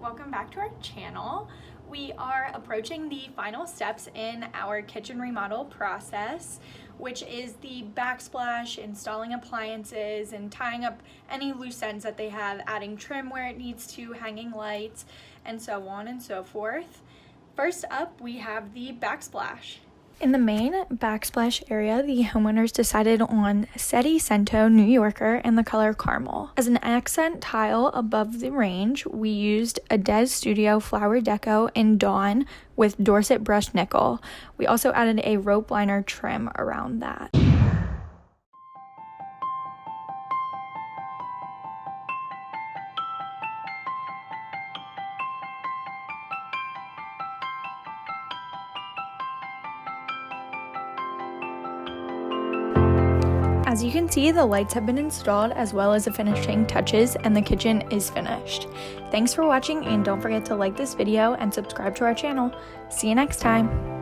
welcome back to our channel. We are approaching the final steps in our kitchen remodel process, which is the backsplash, installing appliances and tying up any loose ends that they have, adding trim where it needs to, hanging lights, and so on and so forth. First up, we have the backsplash. In the main backsplash area, the homeowners decided on Seti Cento New Yorker and the color caramel. As an accent tile above the range, we used a Des Studio Flower Deco in Dawn with Dorset brushed nickel. We also added a rope liner trim around that. As you can see, the lights have been installed as well as the finishing touches, and the kitchen is finished. Thanks for watching, and don't forget to like this video and subscribe to our channel. See you next time.